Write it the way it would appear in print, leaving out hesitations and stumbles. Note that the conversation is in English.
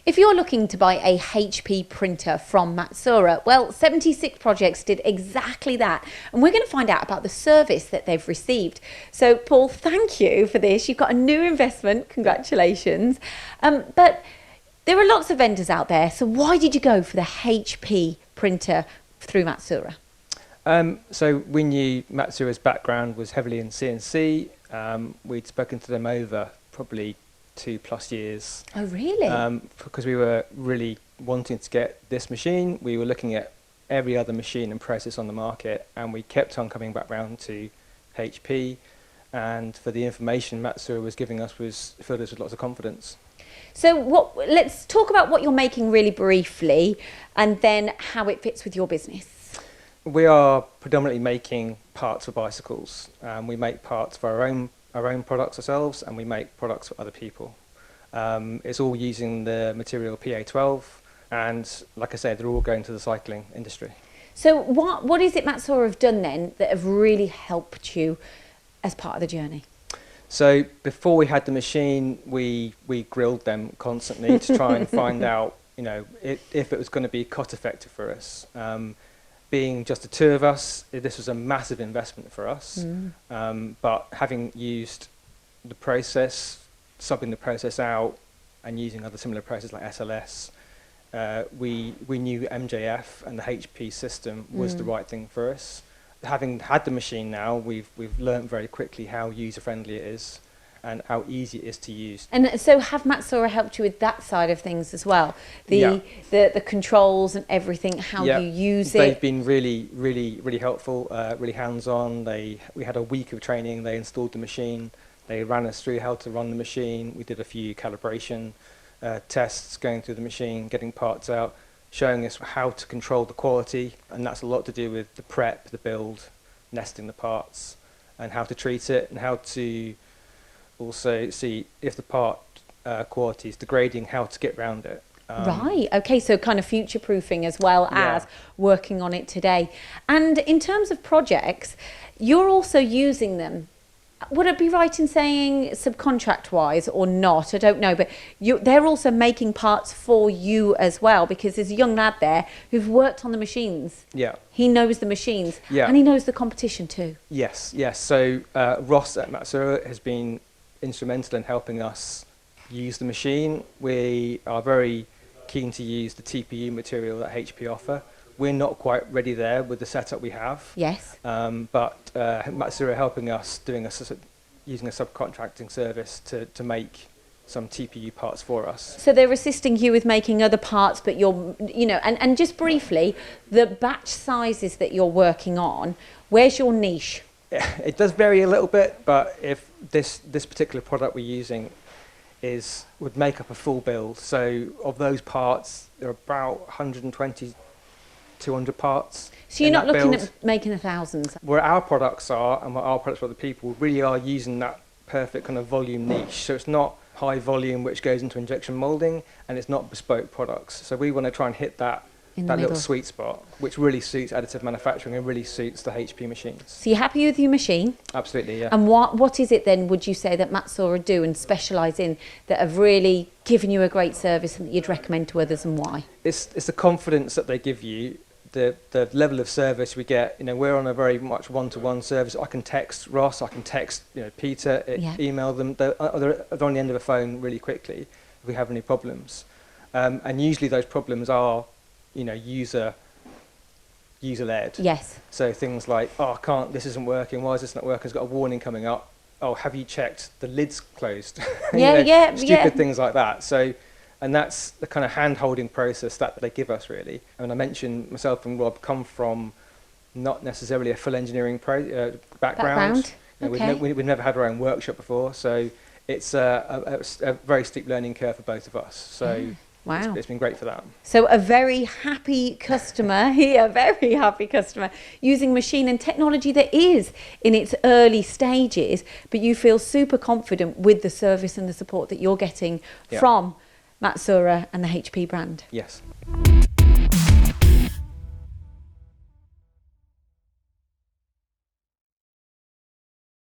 If you're looking to buy a HP printer from Matsuura, well, 76 Projects did exactly that. And we're going to find out about the service that they've received. So, Paul, thank you for this. You've got a new investment. Congratulations. But there are lots of vendors out there. So why did you go for the HP printer through Matsuura? So we knew Matsuura's background was heavily in CNC. We'd spoken to them over probably 2+ years. Oh, really? Because we were really wanting to get this machine. We were looking at every other machine and process on the market, and we kept on coming back round to HP. And for the information Matsuura was giving us filled us with lots of confidence. So let's talk about what you're making really briefly, and then how it fits with your business. We are predominantly making parts for bicycles. We make parts for our own products ourselves, and we make products for other people. It's all using the material PA12, and like I said, they're all going to the cycling industry. So what is it Maxora have done then that have really helped you as part of the journey? So before we had the machine, we grilled them constantly to try and find out, if it was going to be cost effective for us. Being just the two of us, this was a massive investment for us. But having used the process, subbing the process out, and using other similar processes like SLS, we knew MJF and the HP system was the right thing for us. Having had the machine now, we've learned very quickly how user-friendly it is and how easy it is to use. And so have Maxora helped you with that side of things as well? The controls and everything, how you use it? They've been really helpful, really hands-on. We had a week of training. They installed the machine. They ran us through how to run the machine. We did a few calibration tests going through the machine, getting parts out, showing us how to control the quality. And that's a lot to do with the prep, the build, nesting the parts, and how to treat it, and how to also see if the part quality is degrading, how to get around it. Right, okay, so kind of future-proofing as well as working on it today. And in terms of projects, you're also using them. Would it be right in saying subcontract-wise or not? I don't know, but they're also making parts for you as well, because there's a young lad there who's worked on the machines. Yeah. He knows the machines, and he knows the competition too. Yes. So Ross at Matsuura has been instrumental in helping us use the machine. We are very keen to use the TPU material that HP offer. We're not quite ready there with the setup we have. Yes. But Matsuura are helping us using a subcontracting service to make some TPU parts for us. So they're assisting you with making other parts, but and just briefly, the batch sizes that you're working on, where's your niche? It does vary a little bit, but if this particular product we're using would make up a full build. So of those parts, there are about 120, 200 parts. So you're not looking at making 1,000s? Where our products are, and what our products for other people, really are using that perfect kind of volume niche. So it's not high volume, which goes into injection molding, and it's not bespoke products. So we want to try and hit that little sweet spot, which really suits additive manufacturing and really suits the HP machines. So you're happy with your machine? Absolutely, yeah. And what is it then, would you say, that Maxora do and specialise in that have really given you a great service and that you'd recommend to others, and why? It's the confidence that they give you, the level of service we get. We're on a very much one-to-one service. I can text Ross, I can text Peter, email them. They're on the end of a phone really quickly if we have any problems. And usually those problems are user-led. Yes. So things like, this isn't working, why is this not working? It's got a warning coming up. Oh, have you checked the lid's closed? Stupid things like that. So, and that's the kind of hand-holding process that they give us, really. I mean, I mentioned myself and Rob come from not necessarily a full engineering background. We've never had our own workshop before, so it's a very steep learning curve for both of us. So. Wow. It's been great for that. So a very happy customer here, very happy customer, using machine and technology that is in its early stages, but you feel super confident with the service and the support that you're getting from Matsuura and the HP brand. Yes.